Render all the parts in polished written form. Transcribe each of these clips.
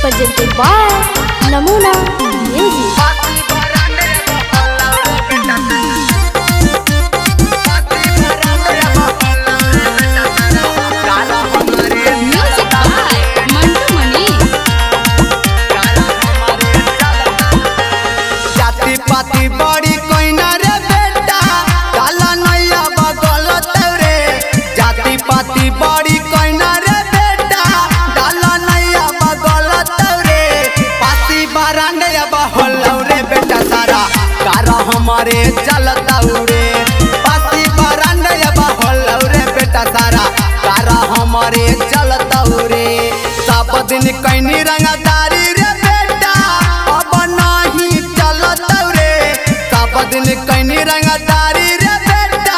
presented by Namuna Music. पाती बड़ी कोइना रे बेटा काला नैया बगल तौरे जाति पाती बड़ी कोइना रे बेटा काला नैया बगल तौरे पाती बरांडे बहलौ रे बेटा सारा कार हमारे चलता रे पाती बरांडे बहलौ रे बेटा सारा कार हमारे चलता रे सब दिन कैनी रंगदारी रे बेटा अब नहीं चलत दिन कैनी रंगदारी रे बेटा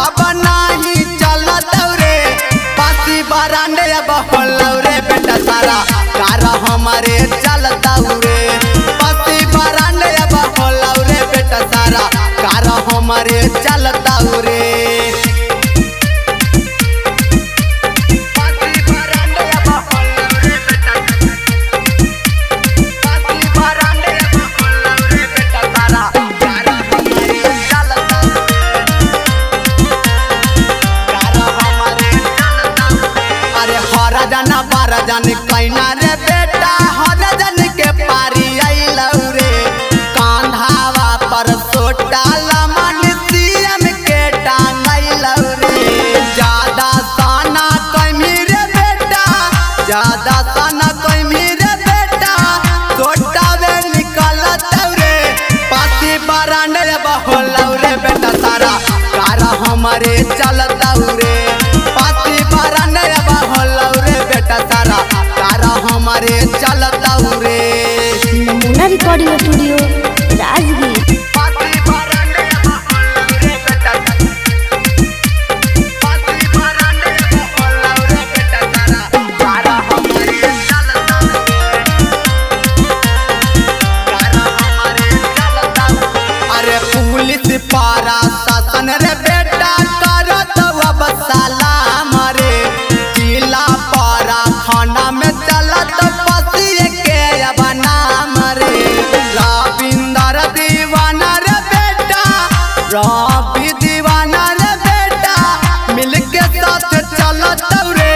अब नहीं चलत रे पाती बरांडे बहलौ रे बेटा सारा कार हमारे चलता रे पाती बरांडे बहलौ रे बेटा सारा कार हमारे चलता रे जाना बारह जाने कैना रे बेटा हर जन के पारी आइलौ रे कांधावा पर सोटा लमन सीएम के टांगैलौ रे ज्यादा साना कैमी रे बेटा ज्यादा साना कैमी रे बेटा सोटा वे निकलत रे पाती बरांडे बहलौ रे बेटा सारा कार हमारे चलता रे पाती बरांडे बहलौ रे बेटा सारा कार हमारे चलता रे नमूना रिकॉर्डिंग स्टूडियो राजगीर। पाती बरांडे बहलौ रे बेटा पाती बरांडे बहलौ रे बेटा सारा कार हमारे चलता कार हमारे चलता अरे पुलिस पारा शासन रे बेटा करत अब सलाम रे जिला पारा थाना में चलत पसिए के अब नाम रे रविंदर दीवाना रे बेटा रवि दीवाना रे बेटा मिलके साथ चलत रे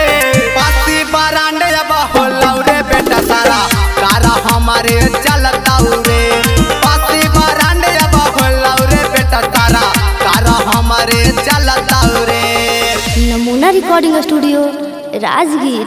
पाती बरांडे बहलौ रे बेटा सारा कार हमारे चलता रे पाती बरांडे बहलौ रे बेटा सारा कार हमारे चलता रे नमूना रिकॉर्डिंग स्टूडियो राजगीर।